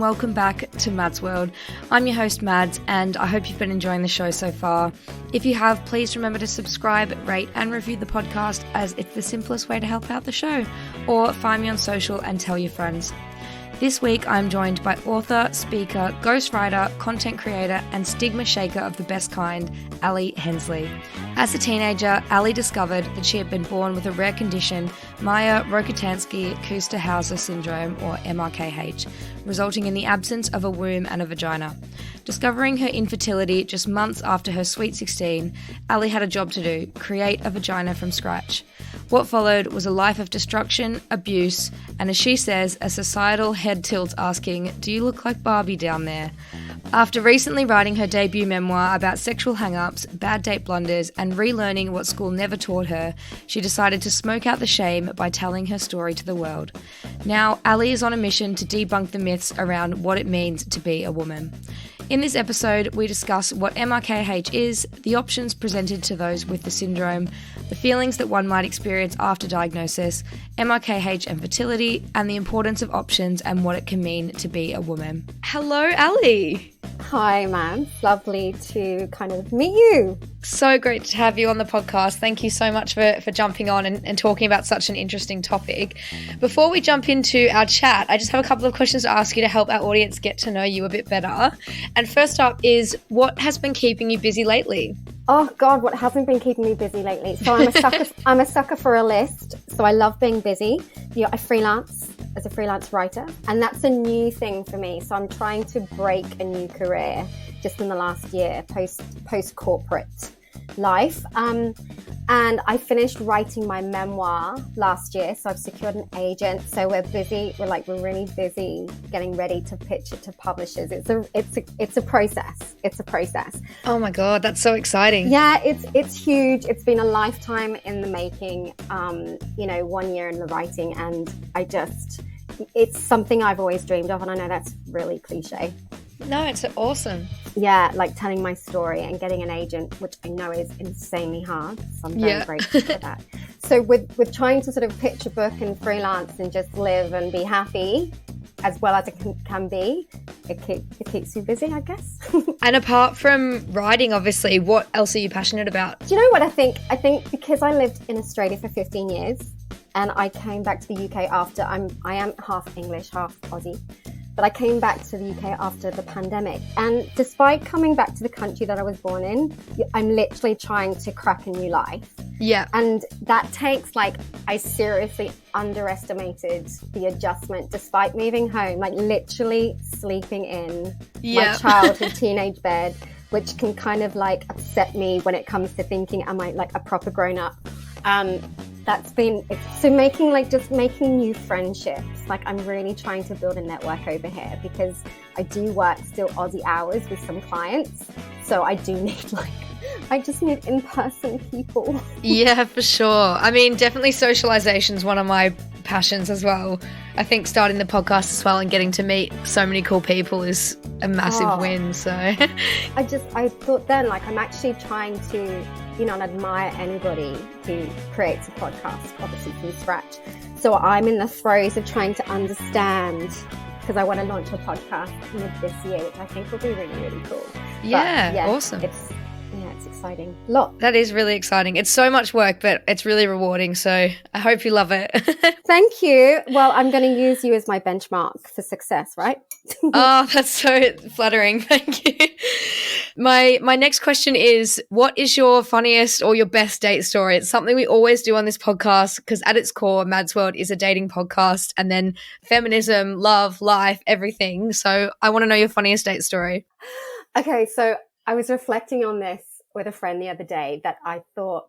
and welcome back to Mads World. I'm your host Mads, and I hope you've been enjoying the show so far. If you have, please remember to subscribe, rate and review the podcast, as it's the simplest way to help out the show. Or find me on social and tell your friends. This week I'm joined by author, speaker, ghostwriter, content creator and stigma shaker of the best kind, Ally Hensley. As a teenager, Ally discovered that she had been born with a rare condition, Mayer-Rokitansky-Küster-Hauser syndrome, or MRKH, resulting in the absence of a womb and a vagina. Discovering her infertility just months after her sweet 16, Ally had a job to do: create a vagina from scratch. What followed was a life of destruction, abuse, and as she says, a societal head tilt asking, "Do you look like Barbie down there?" After recently writing her debut memoir about sexual hang-ups, bad date blunders, and relearning what school never taught her, she decided to smoke out the shame by telling her story to the world. Now, Ally is on a mission to debunk the myths around what it means to be a woman. In this episode, we discuss what MRKH is, the options presented to those with the syndrome, the feelings that one might experience after diagnosis, MRKH and fertility, and the importance of options and what it can mean to be a woman. Hello, Ally. Hi, Mads. Lovely to kind of meet you. So great to have you on the podcast. Thank you so much for jumping on and talking about such an interesting topic. Before we jump into our chat, I just have a couple of questions to ask you to help our audience get to know you a bit better. And first up is, what has been keeping you busy lately? Oh God, what hasn't been keeping me busy lately? So I'm a sucker. I'm a sucker for a list. So I love being busy. You know, I freelance as a freelance writer, and that's a new thing for me. So I'm trying to break a new career just in the last year, post corporate life. And I finished writing my memoir last year, so I've secured an agent. So we're busy. We're really busy getting ready to pitch it to publishers. It's a process. It's a process. Oh my God, that's so exciting. Yeah, it's huge. It's been a lifetime in the making. 1 year in the writing, and it's something I've always dreamed of. And I know that's really cliche. No, it's awesome. Yeah, like telling my story and getting an agent, which I know is insanely hard. So I'm very grateful for that. So with trying to sort of pitch a book and freelance and just live and be happy as well as it can be, it keeps you busy, I guess. And apart from writing, obviously, what else are you passionate about? Do you know what I think? I think because I lived in Australia for 15 years and I came back to the UK after, I am half English, half Aussie. But I came back to the UK after the pandemic. And despite coming back to the country that I was born in, I'm literally trying to crack a new life. Yeah. And that takes, I seriously underestimated the adjustment despite moving home, literally sleeping in my childhood teenage bed, which can kind of upset me when it comes to thinking, am I a proper grown up? That's been so making new friendships. I'm really trying to build a network over here because I do work still Aussie hours with some clients. So I do need I just need in-person people. Yeah, for sure. I mean, definitely socialization is one of my passions as well. I think starting the podcast as well and getting to meet so many cool people is a massive win. So I thought then I'm actually trying to, not admire anybody who creates a podcast, obviously from scratch. So I'm in the throes of trying to understand, because I want to launch a podcast mid this year, which I think will be really, really cool. Yeah, awesome. It's exciting. That is really exciting. It's so much work, but it's really rewarding. So I hope you love it. Thank you. Well, I'm going to use you as my benchmark for success, right? Oh, that's so flattering. Thank you. My next question is, what is your funniest or your best date story? It's something we always do on this podcast because at its core, Mads World is a dating podcast, and then feminism, love, life, everything. So I want to know your funniest date story. Okay, so I was reflecting on this with a friend the other day that I thought,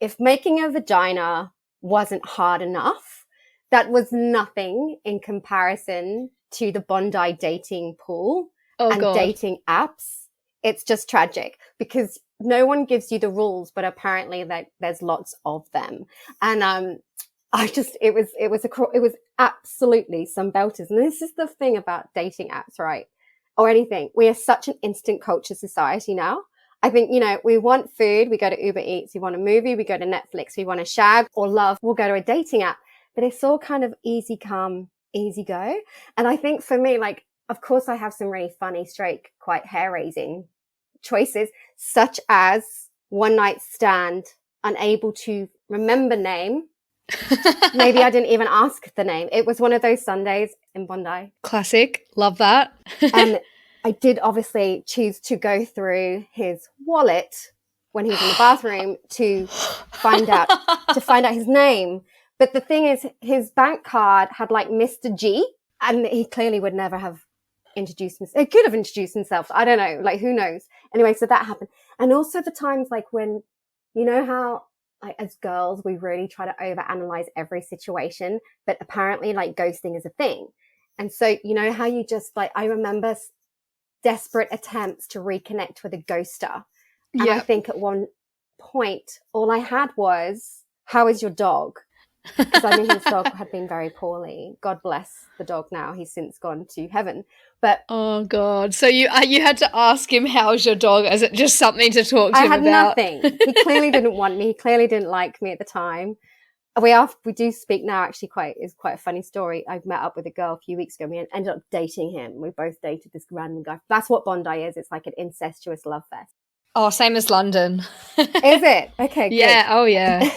if making a vagina wasn't hard enough, that was nothing in comparison to the Bondi dating pool dating apps. It's just tragic because no one gives you the rules, but apparently there's lots of them. And it was absolutely some belters. And this is the thing about dating apps, right? Or anything. We are such an instant culture society now. I think, we want food, we go to Uber Eats. We want a movie, we go to Netflix. We want a shag or love, we'll go to a dating app. But it's all kind of easy come, easy go. And I think for me, of course, I have some really funny, straight, quite hair-raising choices, such as one night stand, unable to remember name. Maybe I didn't even ask the name. It was one of those Sundays in Bondi. Classic. Love that. And I did obviously choose to go through his wallet when he was in the bathroom to find out his name. But the thing is, his bank card had like Mr. G, and he clearly would never have introduced himself. He could have introduced himself. I don't know. Like, who knows? Anyway, so that happened. And also the times like when, you know how like as girls, we really try to overanalyze every situation, but apparently like ghosting is a thing. And so, you know how you just like, I remember desperate attempts to reconnect with a ghoster. And I think at one point, all I had was, how is your dog? Because I knew his dog had been very poorly. God bless the dog now. He's since gone to heaven. But oh God. So you had to ask him, how's your dog? Is it just something to talk to him about? I had nothing. He clearly didn't want me. He clearly didn't like me at the time. We do speak now, actually. It's quite a funny story. I met up with a girl a few weeks ago. We ended up dating him. We both dated this random guy. That's what Bondi is. It's like an incestuous love fest. Oh, same as London. Is it? Okay, good. Yeah, oh yeah.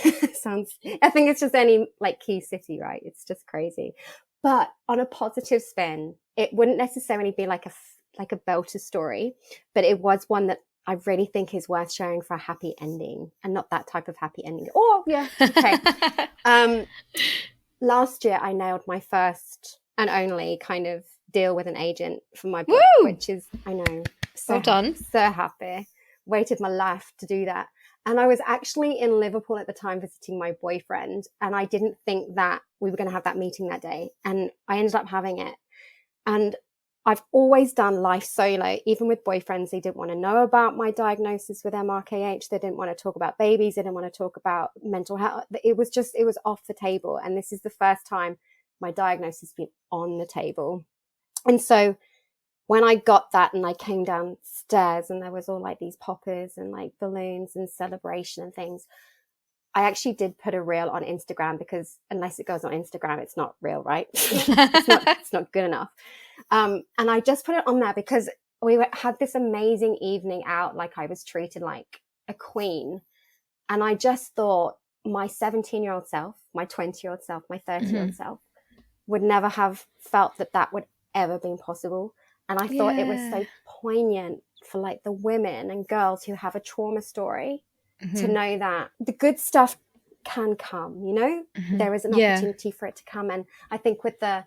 I think it's just any like key city, right? It's just crazy. But on a positive spin, it wouldn't necessarily be like a belter story, but it was one that I really think is worth sharing for a happy ending, and not that type of happy ending. Oh, yeah. Okay. Last year I nailed my first and only kind of deal with an agent for my book, which is, I know, so well done. So happy. Waited my life to do that. And I was actually in Liverpool at the time visiting my boyfriend, and I didn't think that we were going to have that meeting that day. And I ended up having it. And I've always done life solo, even with boyfriends. They didn't want to know about my diagnosis with MRKH. They didn't want to talk about babies. They didn't want to talk about mental health. It was off the table. And this is the first time my diagnosis has been on the table. And so when I got that and I came downstairs and there was all like these poppers and like balloons and celebration and things, I actually did put a reel on Instagram, because unless it goes on Instagram, it's not real, right? It's not good enough. And I just put it on there because we had this amazing evening out. Like, I was treated like a queen. And I just thought my 17-year-old self, my 20-year-old self, my 30-year-old self would never have felt that would ever been possible. And I thought it was so poignant for like the women and girls who have a trauma story to know that the good stuff can come, you know, there is an opportunity for it to come. And I think with that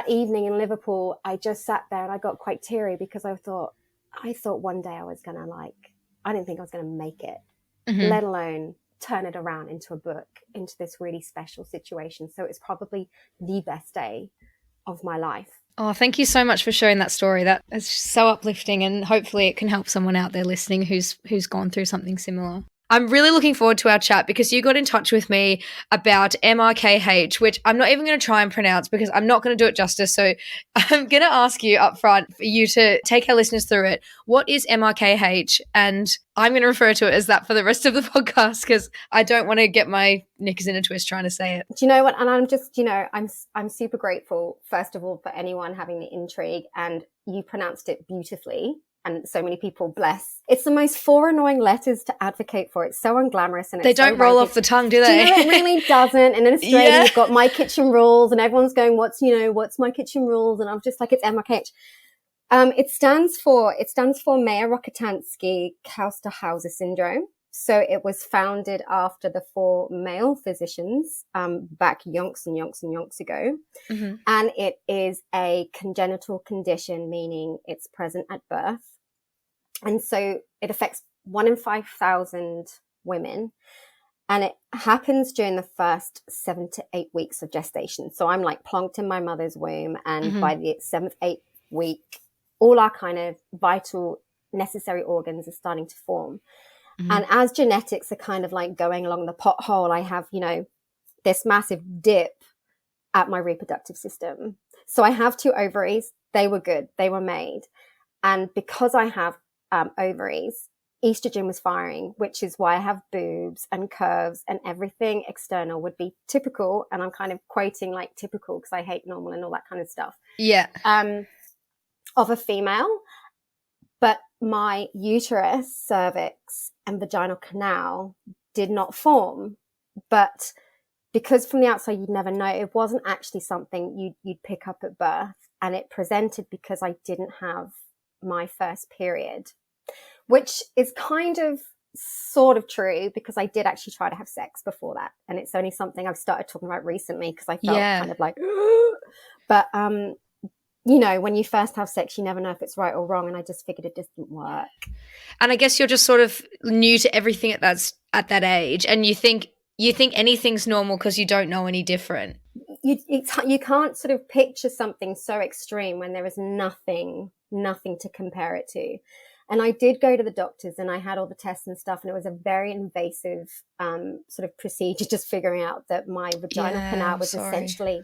evening in Liverpool, I just sat there and I got quite teary, because I thought one day I was going to I didn't think I was going to make it, let alone turn it around into a book, into this really special situation. So it's probably the best day of my life. Oh, thank you so much for sharing that story. That is so uplifting, and hopefully it can help someone out there listening who's gone through something similar. I'm really looking forward to our chat, because you got in touch with me about MRKH, which I'm not even going to try and pronounce because I'm not going to do it justice. So I'm going to ask you up front for you to take our listeners through it. What is MRKH? And I'm going to refer to it as that for the rest of the podcast, because I don't want to get my knickers in a twist trying to say it. Do you know what? And I'm just, I'm super grateful, first of all, for anyone having the intrigue, and you pronounced it beautifully. And so many people, bless. It's the most 4 annoying letters to advocate for. It's so unglamorous. And they don't roll off the tongue, do they? Do you know, it really doesn't. And in Australia, you've got My Kitchen Rules, and everyone's going, what's My Kitchen Rules? And I'm just like, it's MRKH. It stands for Mayer-Rokitansky-Küster-Hauser syndrome. So it was founded after the 4 male physicians back yonks ago. And it is a congenital condition, meaning it's present at birth. And so it affects 1 in 5,000 women. And it happens during the first 7 to 8 weeks of gestation. So I'm like plonked in my mother's womb. And by the 7th, 8th week, all our kind of vital, necessary organs are starting to form. And as genetics are kind of like going along the pothole, I have, this massive dip at my reproductive system. So I have 2 ovaries. They were good. They were made. And because I have ovaries, estrogen was firing, which is why I have boobs and curves, and everything external would be typical. And I'm kind of quoting like typical because I hate normal and all that kind of stuff. Yeah. of a female, but my uterus, cervix, and vaginal canal did not form. But because from the outside you'd never know, it wasn't actually something you'd pick up at birth, and it presented because I didn't have my first period, which is kind of sort of true because I did actually try to have sex before that, and it's only something I've started talking about recently because I felt kind of like but you know, when you first have sex you never know if it's right or wrong, and I just figured it just didn't work. And I guess you're just sort of new to everything at that age, and you think anything's normal because you don't know any different. You can't sort of picture something so extreme when there is nothing to compare it to. And I did go to the doctors and I had all the tests and stuff, and it was a very invasive sort of procedure, just figuring out that my vaginal canal was essentially,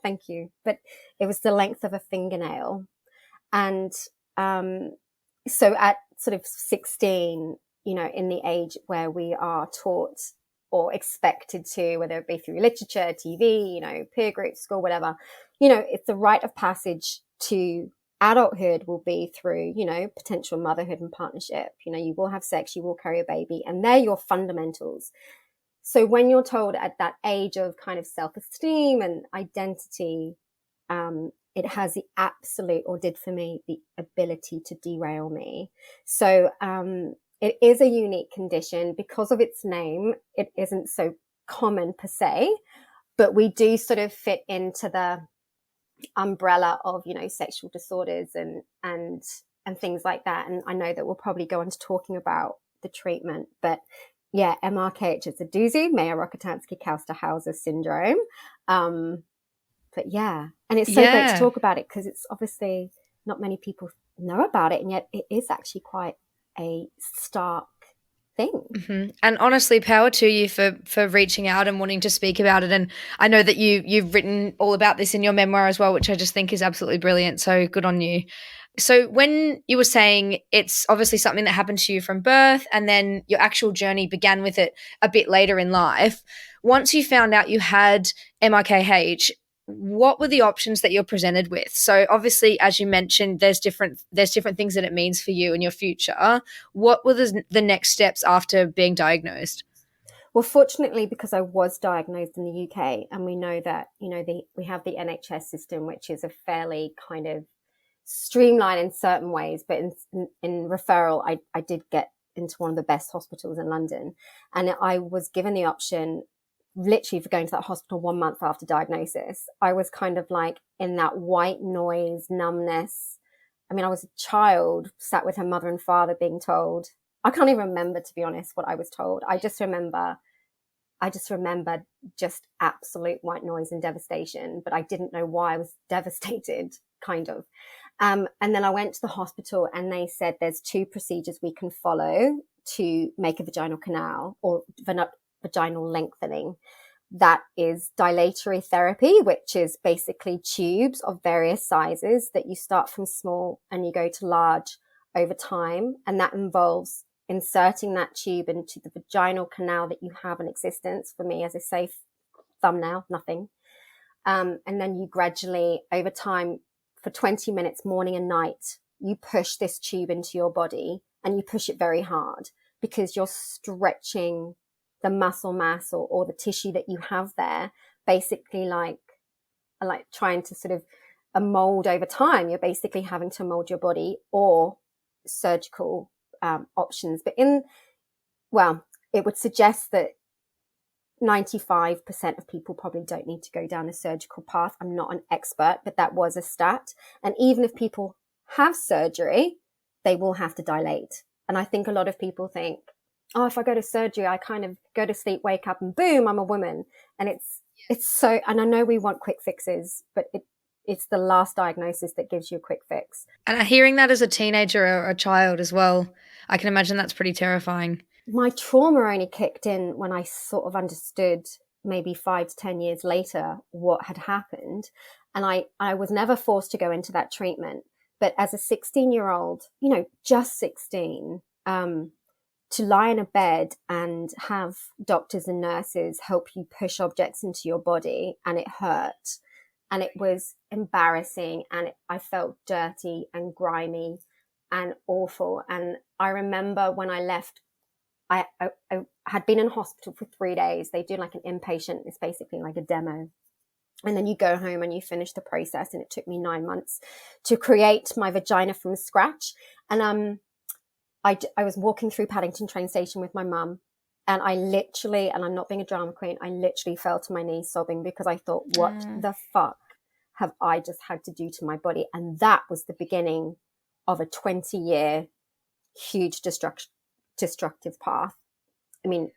thank you, but it was the length of a fingernail. And so at sort of 16, you know, in the age where we are taught or expected to, whether it be through literature, TV, you know, peer groups, school, whatever, you know, it's the rite of passage to adulthood will be through, you know, potential motherhood and partnership. You know, you will have sex, you will carry a baby, and they're your fundamentals. So when you're told at that age of kind of self-esteem and identity, it has the absolute, or did for me, the ability to derail me. So it is a unique condition because of its name. It isn't so common per se, but we do sort of fit into the umbrella of, you know, sexual disorders and things like that. And I know that we'll probably go into talking about the treatment, but yeah, MRKH is a doozy, Mayer-Rokitansky-Küster-Hauser syndrome. But yeah, and it's so great to talk about it because it's obviously not many people know about it, and yet it is actually quite a stark thing. Mm-hmm. And honestly, power to you for reaching out and wanting to speak about it. And I know that you've written all about this in your memoir as well, which I just think is absolutely brilliant. So good on you. So when you were saying it's obviously something that happened to you from birth, and then your actual journey began with it a bit later in life, once you found out you had MRKH, what were the options that you're presented with? So obviously, as you mentioned, there's different things that it means for you in your future. What were the next steps after being diagnosed? Well, fortunately, because I was diagnosed in the UK, and we know that, you know, we have the NHS system, which is a fairly kind of streamlined in certain ways, but in referral, I did get into one of the best hospitals in London, and I was given the option literally for going to that hospital 1 month after diagnosis. I was kind of like in that white noise, numbness. I mean, I was a child sat with her mother and father being told, I can't even remember, to be honest, what I was told. I just remember just absolute white noise and devastation, but I didn't know why I was devastated, kind of. And then I went to the hospital and they said there's 2 procedures we can follow to make a vaginal canal or vaginal lengthening. That is dilatory therapy, which is basically tubes of various sizes that you start from small and you go to large over time. And that involves inserting that tube into the vaginal canal that you have in existence. For me, as a safe thumbnail, nothing. And then you gradually, over time, for 20 minutes, morning and night, you push this tube into your body, and you push it very hard because you're stretching the muscle mass or the tissue that you have there, basically like trying to sort of mold over time. You're basically having to mold your body, or surgical options. But it would suggest that 95% of people probably don't need to go down a surgical path. I'm not an expert, but that was a stat. And even if people have surgery, they will have to dilate. And I think a lot of people think, oh, if I go to surgery, I kind of go to sleep, wake up, and boom, I'm a woman. And it's so, and I know we want quick fixes, but it's the last diagnosis that gives you a quick fix. And hearing that as a teenager or a child as well, I can imagine that's pretty terrifying. My trauma only kicked in when I sort of understood, maybe 5 to 10 years later, what had happened. And I was never forced to go into that treatment. But as a 16-year-old, you know, just 16, to lie in a bed and have doctors and nurses help you push objects into your body and it hurt and it was embarrassing, and I felt dirty and grimy and awful. And I remember when I left, I had been in hospital for 3 days. They do like an inpatient, it's basically like a demo. And then you go home and you finish the process. And it took me 9 months to create my vagina from scratch. And I was walking through Paddington train station with my mum. And I literally, and I'm not being a drama queen, I literally fell to my knees sobbing, because I thought, what the fuck have I just had to do to my body? And that was the beginning of a 20-year huge destructive path. I mean,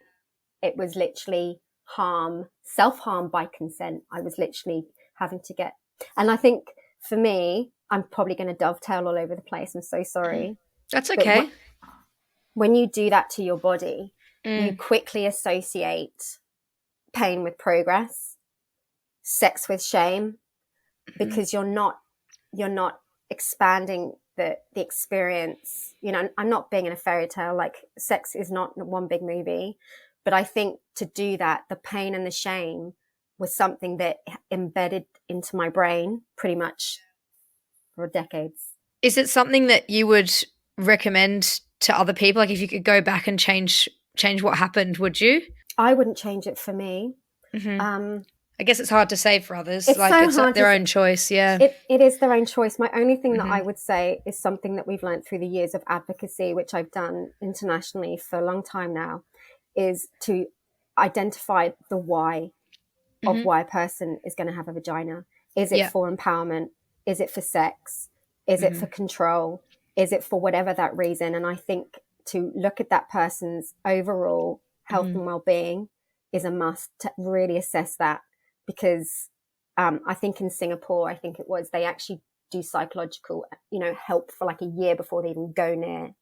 it was literally self-harm by consent. I was literally having to get, and I think for me, I'm probably going to dovetail all over the place. I'm so sorry. That's okay. When you do that to your body, you quickly associate pain with progress, sex with shame, because you're not expanding the experience. You know, I'm not being in a fairy tale, like sex is not one big movie, but I think to do that, the pain and the shame was something that embedded into my brain pretty much for decades. Is it something that you would recommend to other people? Like, if you could go back and change what happened, would you? I wouldn't change it for me. I guess it's hard to say for others. It's their own choice. Yeah, it is their own choice. My only thing that I would say is something that we've learned through the years of advocacy, which I've done internationally for a long time now, is to identify the why of why a person is going to have a vagina. Is it for empowerment? Is it for sex? Is it for control? Is it for whatever that reason? And I think to look at that person's overall health and well-being is a must, to really assess that. Because I think in Singapore, they actually do psychological, help for like a year before they even go near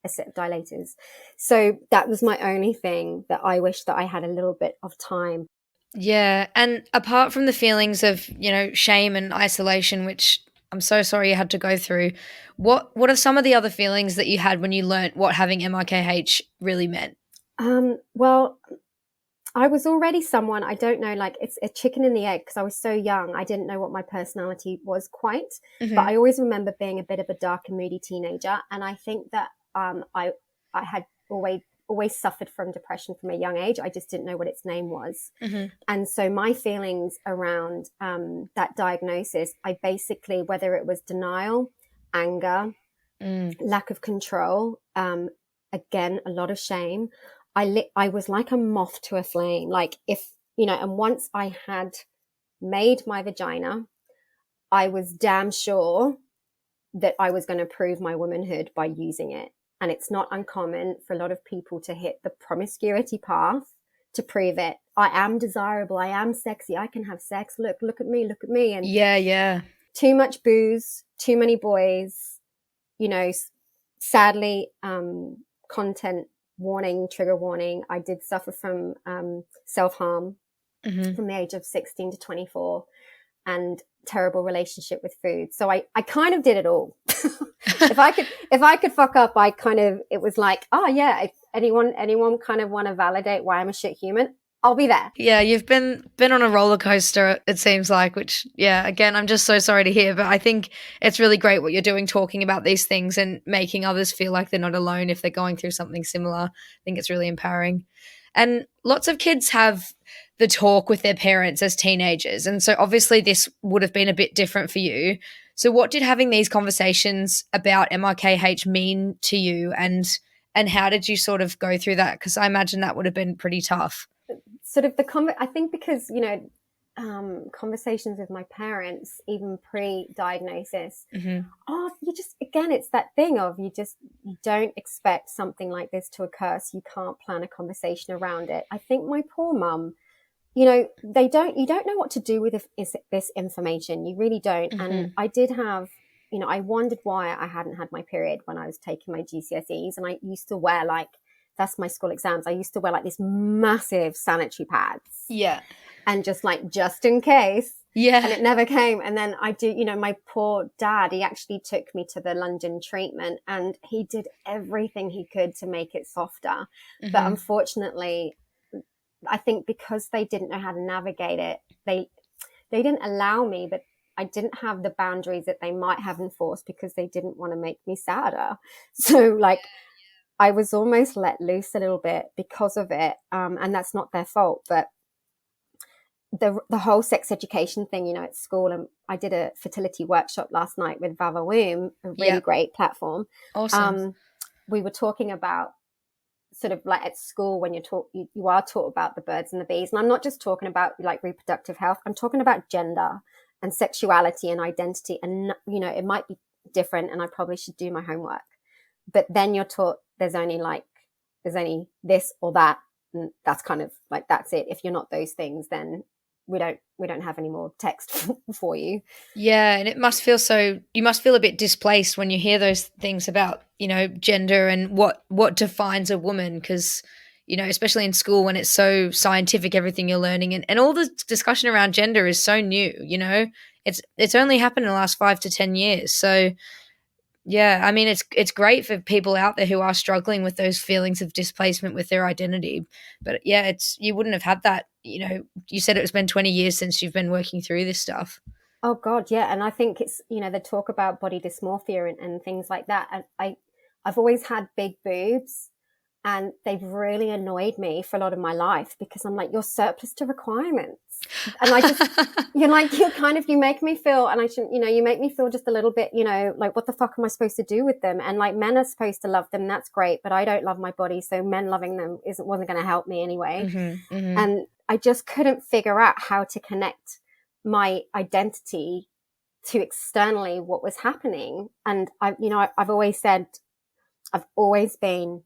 a set of dilators. So that was my only thing that I wish that I had a little bit of time. Yeah. And apart from the feelings of, shame and isolation, which I'm so sorry you had to go through, what are some of the other feelings that you had when you learnt what having MRKH really meant? Well, I was already someone, I don't know, like it's a chicken and the egg, because I was so young. I didn't know what my personality was quite, but I always remember being a bit of a dark and moody teenager. And I think that I had always suffered from depression from a young age. I just didn't know what its name was. And so my feelings around that diagnosis, I basically, whether it was denial, anger, lack of control, again, a lot of shame, I was like a moth to a flame. Like and once I had made my vagina, I was damn sure that I was going to prove my womanhood by using it. And it's not uncommon for a lot of people to hit the promiscuity path to prove it. I am desirable. I am sexy. I can have sex. Look at me. Look at me. And yeah. Too much booze, too many boys, sadly, content warning, trigger warning. I did suffer from self-harm from the age of 16 to 24, and terrible relationship with food. So I kind of did it all. If I could fuck up, it was like, oh yeah, if anyone kind of want to validate why I'm a shit human, I'll be there. Yeah, you've been on a roller coaster, it seems like, which, yeah, again, I'm just so sorry to hear, but I think it's really great what you're doing, talking about these things and making others feel like they're not alone if they're going through something similar. I think it's really empowering. And lots of kids have the talk with their parents as teenagers. And so obviously this would have been a bit different for you. So what did having these conversations about MRKH mean to you, and how did you sort of go through that? Because I imagine that would have been pretty tough. Sort of I think because, conversations with my parents, even pre-diagnosis, you just, again, it's that thing of you don't expect something like this to occur, so you can't plan a conversation around it. I think my poor mum, you don't know what to do with this information. You really don't. And I did have, I wondered why I hadn't had my period when I was taking my GCSEs, and I used to wear that's my school exams. I used to wear these massive sanitary pads. Yeah. And just in case. Yeah. And it never came. And then my poor dad, he actually took me to the London treatment, and he did everything he could to make it softer. But unfortunately, I think because they didn't know how to navigate it, they didn't allow me, but I didn't have the boundaries that they might have enforced because they didn't want to make me sadder. So like I was almost let loose a little bit because of it. And that's not their fault, but the whole sex education thing, you know, at school, and I did a fertility workshop last night with Vava Womb, a really great platform. Awesome. We were talking about sort of like at school when you are taught about the birds and the bees. And I'm not just talking about like reproductive health. I'm talking about gender and sexuality and identity. And, you know, it might be different and I probably should do my homework. But then you're taught there's only this or that. And that's kind of like, that's it. If you're not those things, then we don't have any more text for you. Yeah, and you must feel a bit displaced when you hear those things about, you know, gender and what defines a woman, because, you know, especially in school when it's so scientific, everything you're learning, and all the discussion around gender is so new, you know. It's only happened in the last 5 to 10 years. So yeah, I mean, it's great for people out there who are struggling with those feelings of displacement with their identity. But yeah, you wouldn't have had that, you know, you said it's been 20 years since you've been working through this stuff. Oh God, yeah. And I think it's, you know, the talk about body dysmorphia and things like that. And I've always had big boobs, and they've really annoyed me for a lot of my life because I'm like, you're surplus to requirements. And I just, you make me feel, and I shouldn't, you know, you make me feel just a little bit, you know, like what the fuck am I supposed to do with them? And like men are supposed to love them. That's great. But I don't love my body. So men loving them wasn't going to help me anyway. Mm-hmm, mm-hmm. And I just couldn't figure out how to connect my identity to externally what was happening. And I've always said, I've always been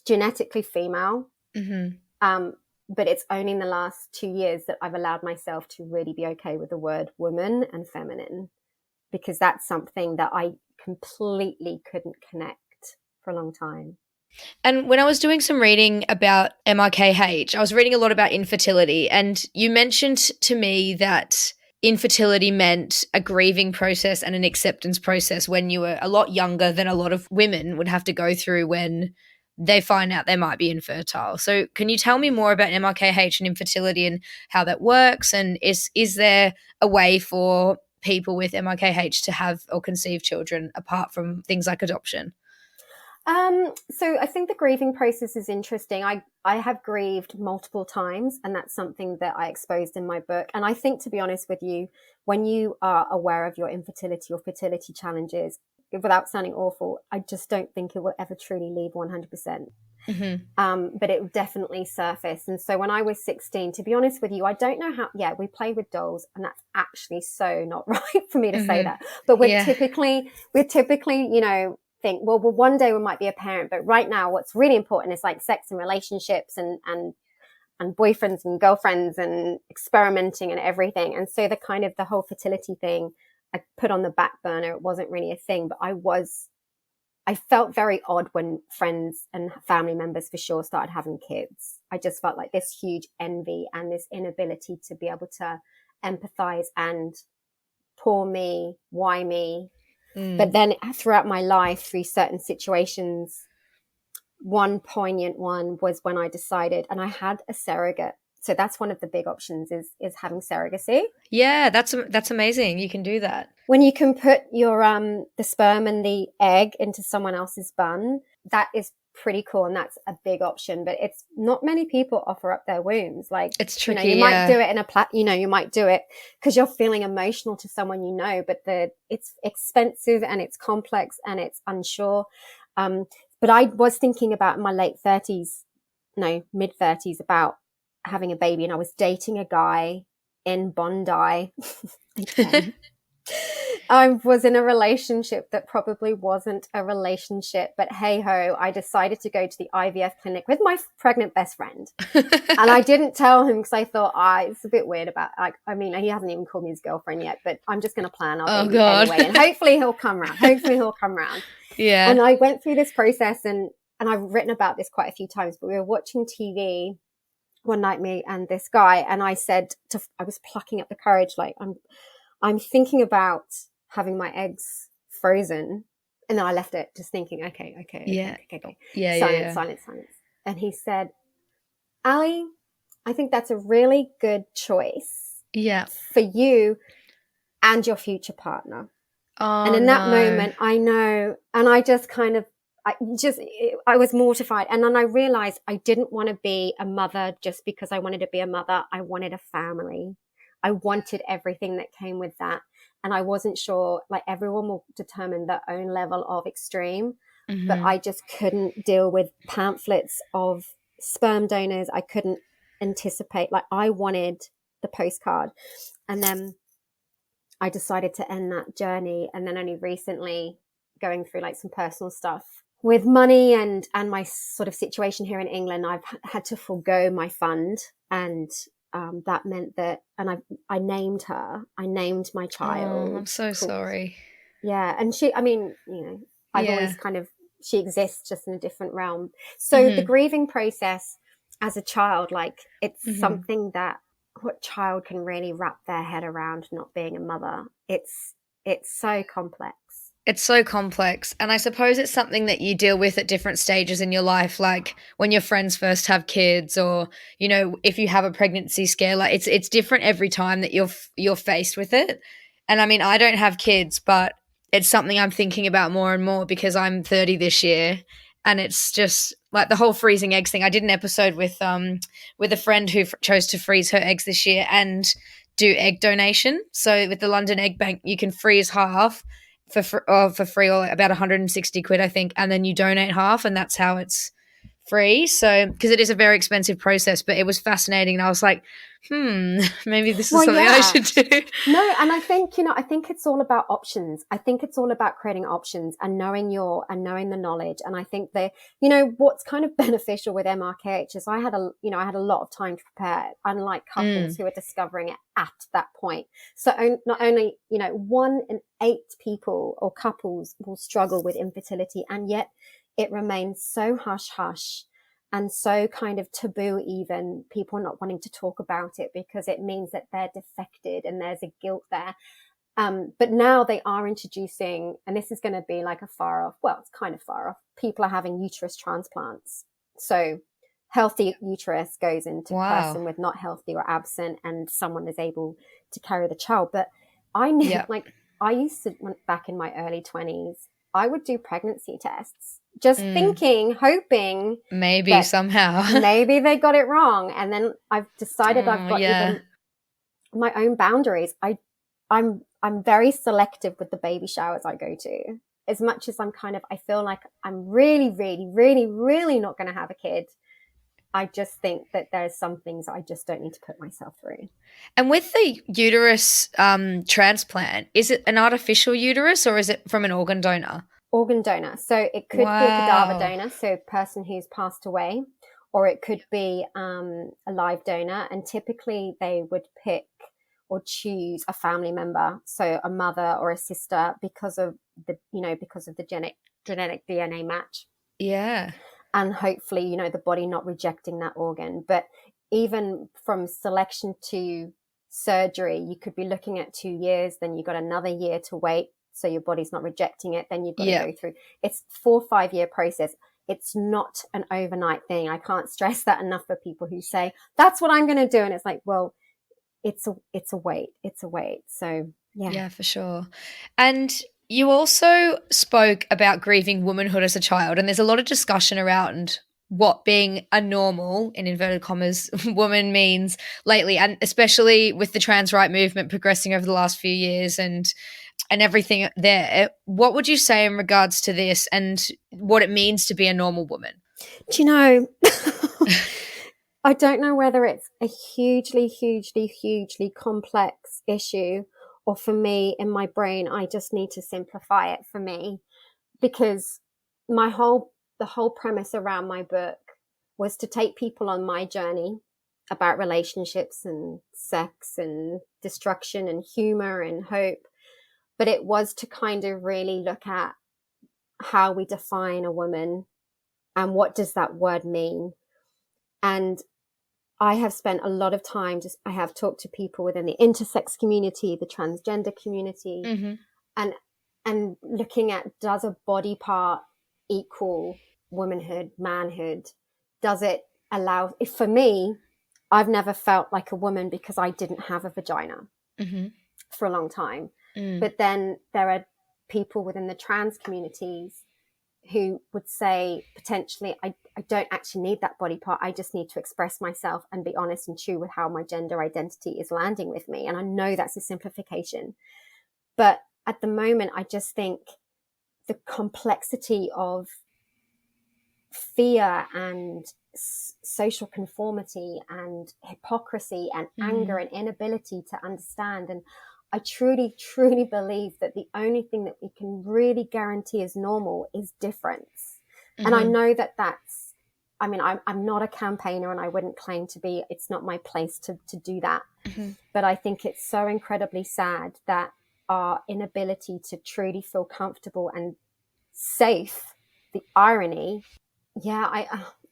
genetically female. Mm-hmm. But it's only in the last 2 years that I've allowed myself to really be okay with the word woman and feminine, because that's something that I completely couldn't connect for a long time. And when I was doing some reading about MRKH, I was reading a lot about infertility, and you mentioned to me that infertility meant a grieving process and an acceptance process when you were a lot younger than a lot of women would have to go through when they find out they might be infertile. So can you tell me more about MRKH and infertility and how that works? And is there a way for people with MRKH to have or conceive children apart from things like adoption? So I think the grieving process is interesting. I have grieved multiple times, and that's something that I exposed in my book. And I think, to be honest with you, when you are aware of your infertility or fertility challenges, without sounding awful, I just don't think it will ever truly leave 100%. Mm-hmm. But it will definitely surface. And so when I was 16, to be honest with you, I don't know how, we play with dolls, and that's actually so not right for me to say that. But we're typically, you know, think, well, one day we might be a parent, but right now what's really important is like sex and relationships and boyfriends and girlfriends and experimenting and everything. And so the whole fertility thing I put on the back burner. It wasn't really a thing, but I felt very odd when friends and family members for sure started having kids. I just felt like this huge envy and this inability to be able to empathize and poor me, why me? But then throughout my life, through certain situations, one poignant one was when I decided, and I had a surrogate. So that's one of the big options is having surrogacy. Yeah, that's amazing. You can do that. When you can put your the sperm and the egg into someone else's bun, that is pretty cool, and that's a big option. But it's not many people offer up their wombs. Like, it's tricky. You might do it in you might do it because you're feeling emotional to someone you know, but it's expensive and it's complex and it's unsure. But I was thinking about in my mid 30s about having a baby, and I was dating a guy in Bondi. I was in a relationship that probably wasn't a relationship, but hey ho, I decided to go to the IVF clinic with my pregnant best friend. And I didn't tell him because I thought, it's a bit weird about, like, I mean, he hasn't even called me his girlfriend yet, but I'm just going to plan our baby anyway. And hopefully he'll come around. Yeah. And I went through this process, and I've written about this quite a few times, but we were watching TV one night, me and this guy, and I was plucking up the courage, like, I'm thinking about having my eggs frozen. And then I left it just thinking, okay. Yeah. Okay. Yeah. Silence. And he said, Ally, I think that's a really good choice. Yeah. for you and your future partner. And Oh, in that no. moment, I know, and I just kind of, I was mortified. And then I realized I didn't want to be a mother just because I wanted to be a mother. I wanted a family. I wanted everything that came with that. And I wasn't sure, like, everyone will determine their own level of extreme, but Mm-hmm. I just couldn't deal with pamphlets of sperm donors. I couldn't anticipate, like, I wanted the postcard. And then I decided to end that journey. And then only recently, going through like some personal stuff with money and my sort of situation here in England, I've had to forego my fund. And that meant that, and I named her, I named my Oh, I'm child so called, sorry. yeah. And she, I mean, you know, I've always Yeah. kind of, she exists just in a different realm. So the Mm-hmm. grieving process as a child, like, it's Mm-hmm. something that what child can really wrap their head around, not being a mother. It's so complex. It's so complex. And I suppose it's something that you deal with at different stages in your life, like when your friends first have kids, or, you know, if you have a pregnancy scare, like it's different every time that you're faced with it. And I mean, I don't have kids, but it's something I'm thinking about more and more because I'm 30 this year, and it's just like the whole freezing eggs thing. I did an episode with a friend who chose to freeze her eggs this year and do egg donation. So with the London Egg Bank, you can freeze half for free, or about 160 quid, I think, and then you donate half, and that's how it's free. So because it is a very expensive process, but it was fascinating, and I was like, maybe this is Well, something I yeah. should do. No, and I think, I think it's all about options. I think it's all about creating options and knowing the knowledge. And I think what's kind of beneficial with MRKH is I had a lot of time to prepare, unlike couples who are discovering it at that point. So not only, 1 in 8 people or couples will struggle with infertility, and yet it remains so hush hush and so kind of taboo, even people not wanting to talk about it because it means that they're defected and there's a guilt there. But now they are introducing, and this is going to be like it's kind of far off. People are having uterus transplants. So healthy uterus goes into Wow. person with not healthy or absent, and someone is able to carry the child. But I knew, Yeah. like, I used to, back in my early 20s, I would do pregnancy tests, just thinking, hoping Maybe that somehow. maybe they got it wrong. And then I've decided I've Oh, got yeah. even my own boundaries. I'm very selective with the baby showers I go to. As much as I feel like I'm really, really, really, really not going to have a kid. I just think that there's some things I just don't need to put myself through. And with the uterus transplant, is it an artificial uterus or is it from an organ donor? Organ donor. So it could be a cadaver Wow. donor, so a person who's passed away, or it could be a live donor. And typically they would pick or choose a family member, so a mother or a sister, because of the genetic DNA match. Yeah. And hopefully, the body not rejecting that organ. But even from selection to surgery, you could be looking at 2 years, then you've got another year to wait. So your body's not rejecting it. Then you've got to Yeah. go through. It's 4-5 year process. It's not an overnight thing. I can't stress that enough for people who say, that's what I'm going to do. And it's like, well, it's a wait. It's a wait. So yeah. Yeah, for sure. And you also spoke about grieving womanhood as a child, and there's a lot of discussion around what being a normal, in inverted commas, woman means lately, and especially with the trans right movement progressing over the last few years and everything there. What would you say in regards to this and what it means to be a normal woman? Do you know, I don't know whether it's a hugely, hugely, hugely complex issue, or for me in my brain, I just need to simplify it for me, because the whole premise around my book was to take people on my journey about relationships and sex and destruction and humor and hope. But it was to kind of really look at how we define a woman and what does that word mean. And I have spent a lot of time I have talked to people within the intersex community, the transgender community, Mm-hmm. and looking at, does a body part equal womanhood, manhood? Does it allow, if for me, I've never felt like a woman because I didn't have a vagina for a long time. But then there are people within the trans communities who would say potentially, I don't actually need that body part. I just need to express myself and be honest and true with how my gender identity is landing with me. And I know that's a simplification. But at the moment, I just think the complexity of fear and social conformity and hypocrisy and anger and inability to understand. And I truly, truly believe that the only thing that we can really guarantee as normal is difference. And I know that that's, I mean, I'm not a campaigner and I wouldn't claim to be. It's not my place to do that. But I think it's so incredibly sad that our inability to truly feel comfortable and safe, the irony, I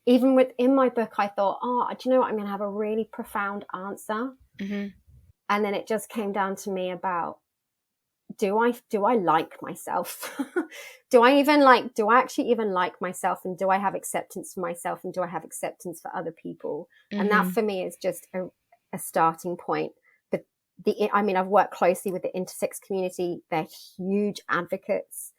even within my book, I thought, do you know what? I'm going to have a really profound answer. And then it just came down to me about, do I like myself? do I actually even like myself? And do I have acceptance for myself? And do I have acceptance for other people? And that for me is just a starting point. But I've worked closely with the intersex community. They're huge advocates.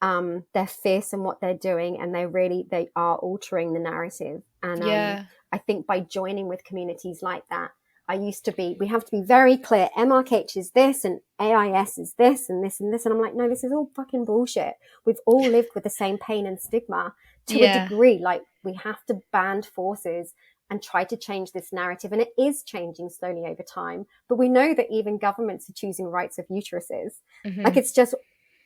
They're fierce in what they're doing, and they are altering the narrative. And I think by joining with communities like that, we have to be very clear. MRKH is this and AIS is this and this and this. And I'm like, no, this is all fucking bullshit. We've all lived with the same pain and stigma to a degree. Like, we have to band forces and try to change this narrative. And it is changing slowly over time. But we know that even governments are choosing rights of uteruses. Like, it's just,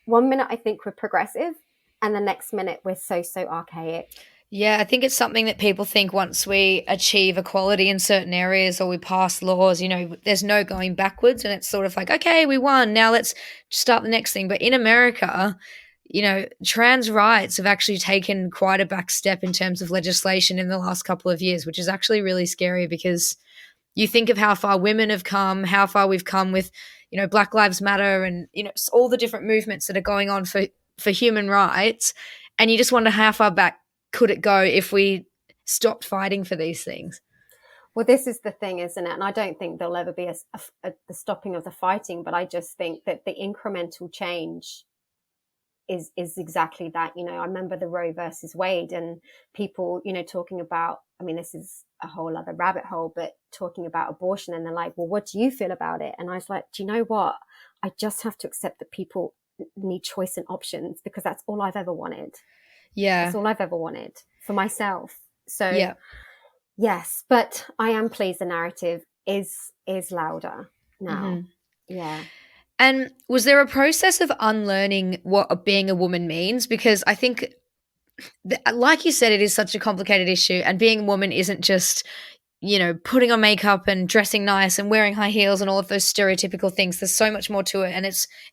one minute I think we're progressive and the next minute we're so archaic. Yeah, I think it's something that people think once we achieve equality in certain areas or we pass laws, there's no going backwards, and it's sort of like, okay, we won, now let's start the next thing. But in America, trans rights have actually taken quite a back step in terms of legislation in the last couple of years, which is actually really scary, because you think of how far women have come, how far we've come with, Black Lives Matter and, all the different movements that are going on for human rights. And you just wonder how far back could it go if we stopped fighting for these things? Well, this is the thing, isn't it? And I don't think there'll ever be the stopping of the fighting, but I just think that the incremental change is exactly that. I remember the Roe versus Wade and people, talking about, I mean, this is a whole other rabbit hole, but talking about abortion, and they're like, well, what do you feel about it? And I was like, do you know what? I just have to accept that people need choice and options, because that's all I've ever wanted. Yeah. That's all I've ever wanted for myself. So yes, but I am pleased the narrative is louder now. Yeah. And was there a process of unlearning what being a woman means? Because I think, like you said, it is such a complicated issue, and being a woman isn't just, putting on makeup and dressing nice and wearing high heels and all of those stereotypical things. There's so much more to it, and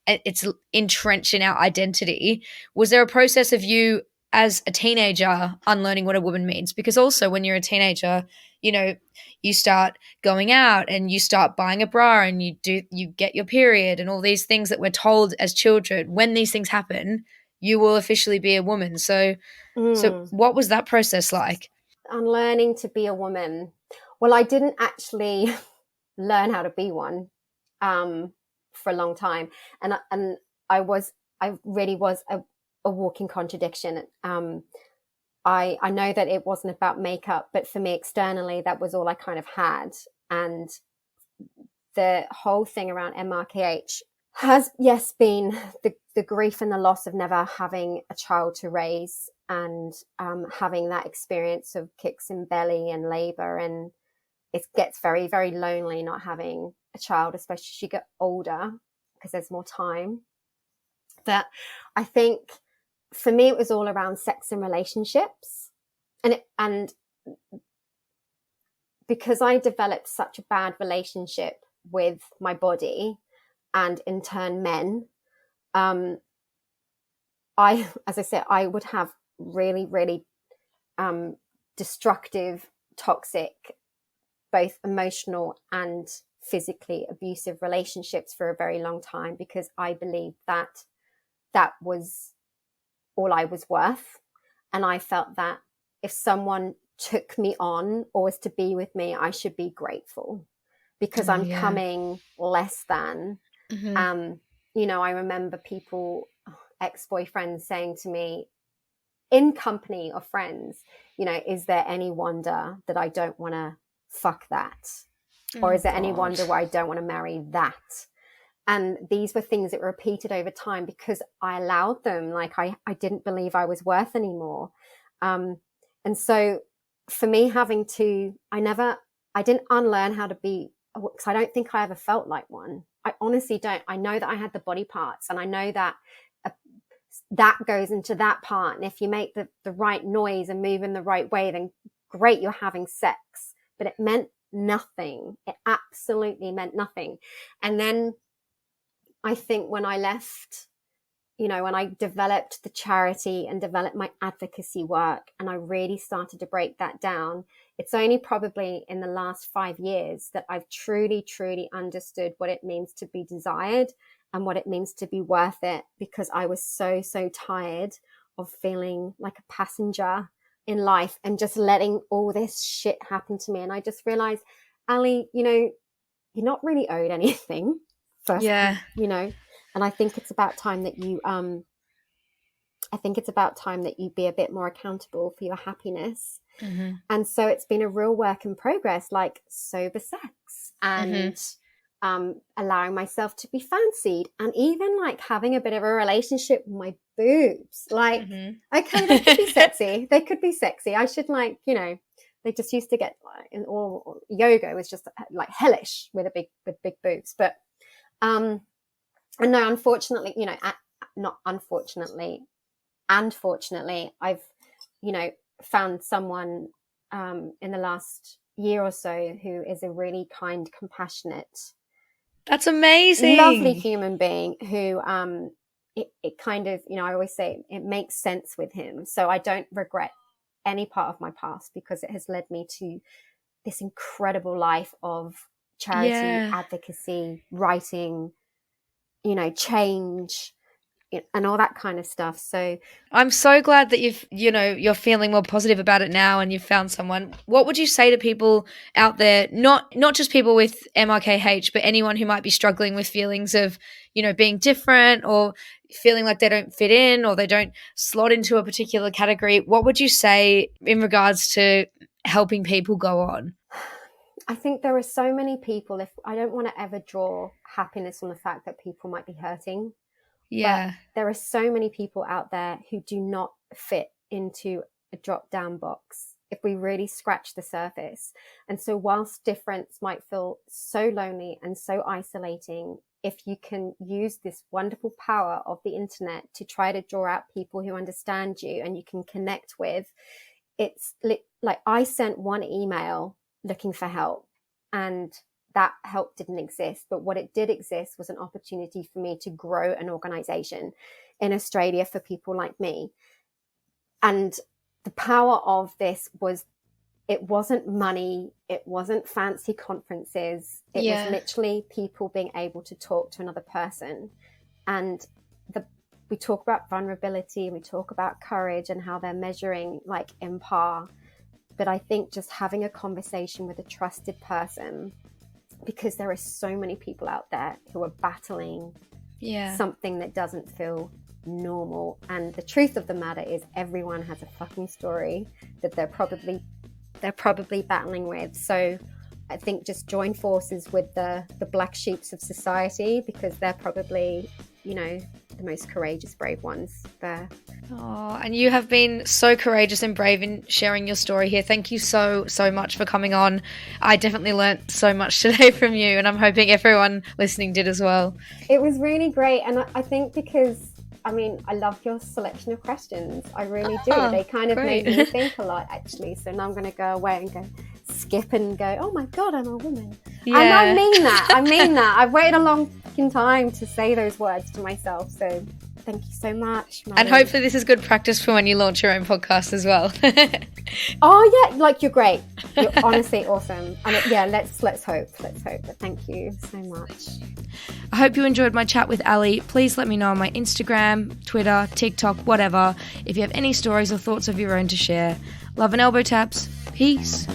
it's entrenched in our identity. Was there a process of you as a teenager unlearning what a woman means? Because also when you're a teenager, you start going out and you start buying a bra and you get your period and all these things that we're told as children. When these things happen, you will officially be a woman. So what was that process like? Unlearning to be a woman. Well, I didn't actually learn how to be one for a long time. And I really was a walking contradiction. I know that it wasn't about makeup, but for me externally, that was all I kind of had. And the whole thing around MRKH has, yes, been the grief and the loss of never having a child to raise, and having that experience of kicks in belly and labor. And it gets very, very lonely not having a child, especially as you get older, because there's more time. But I think for me, it was all around sex and relationships. And because I developed such a bad relationship with my body and in turn men, as I said, I would have really, really destructive, toxic, both emotional and physically abusive relationships for a very long time, because I believed that was all I was worth. And I felt that if someone took me on or was to be with me, I should be grateful because I'm coming less than. You know, I remember people, ex-boyfriends saying to me in company of friends, you know, is there any wonder that I don't want to fuck that? Or is there any wonder why I don't want to marry that? And these were things that were repeated over time because I allowed them. Like I didn't believe I was worth anymore. And so for me having to, I didn't unlearn how to be, because I don't think I ever felt like one. I honestly don't. I know that I had the body parts, and I know that that goes into that part. And if you make the right noise and move in the right way, then great, you're having sex. But it meant nothing. It absolutely meant nothing. And then I think when I left, you know, when I developed the charity and developed my advocacy work, and I really started to break that down, it's only probably in the last 5 years that I've truly, truly understood what it means to be desired and what it means to be worth it, because I was so, so tired of feeling like a passenger in life and just letting all this shit happen to me. And I just realized, Ally, you know, you're not really owed anything. First, you know, and I think it's about time that you be a bit more accountable for your happiness. And so it's been a real work in progress, like sober sex and allowing myself to be fancied, and even like having a bit of a relationship with my boobs. Like, okay, they could be sexy. They could be sexy. I should, like, you know, they just used to get like, in all yoga was just like hellish with big boobs. But and no, unfortunately, you know, not unfortunately, and fortunately, I've, you know, found someone in the last year or so who is a really kind, compassionate, that's amazing, lovely human being who it kind of, you know, I always say it makes sense with him. So I don't regret any part of my past because it has led me to this incredible life of charity, advocacy, writing, you know, change, and all that kind of stuff. So I'm so glad that you're feeling more positive about it now and you've found someone. What would you say to people out there, not just people with MRKH, but anyone who might be struggling with feelings of, you know, being different or feeling like they don't fit in or they don't slot into a particular category? What would you say in regards to helping people go on? I think there are so many people, if I don't want to ever draw happiness on the fact that people might be hurting. Yeah. But there are so many people out there who do not fit into a drop-down box if we really scratch the surface. And so whilst difference might feel so lonely and so isolating, if you can use this wonderful power of the internet to try to draw out people who understand you and you can connect with, it's like I sent one email looking for help, and that help didn't exist. But what it did exist was an opportunity for me to grow an organization in Australia for people like me. And the power of this was, it wasn't money, it wasn't fancy conferences, it was literally people being able to talk to another person. And we talk about vulnerability and we talk about courage and how they're measuring like in par. But I think just having a conversation with a trusted person, because there are so many people out there who are battling something that doesn't feel normal. And the truth of the matter is everyone has a fucking story that they're probably battling with. So I think just join forces with the black sheeps of society, because they're probably, you know, the most courageous, brave ones there. Oh, and you have been so courageous and brave in sharing your story here. Thank you so much for coming on. I definitely learnt so much today from you, and I'm hoping everyone listening did as well. It was really great, and I think because, I mean, I love your selection of questions. I really do. They kind of made me think a lot, actually. So now I'm going to go away and go skip and go, oh my God, I'm a woman. Yeah. And I mean that. I've waited a long fucking time to say those words to myself. So thank you so much, Maddie. And hopefully this is good practice for when you launch your own podcast as well. Oh yeah, like you're great. You're honestly awesome. And let's hope. But thank you so much. I hope you enjoyed my chat with Ally. Please let me know on my Instagram, Twitter, TikTok, whatever, if you have any stories or thoughts of your own to share. Love and elbow taps. Peace.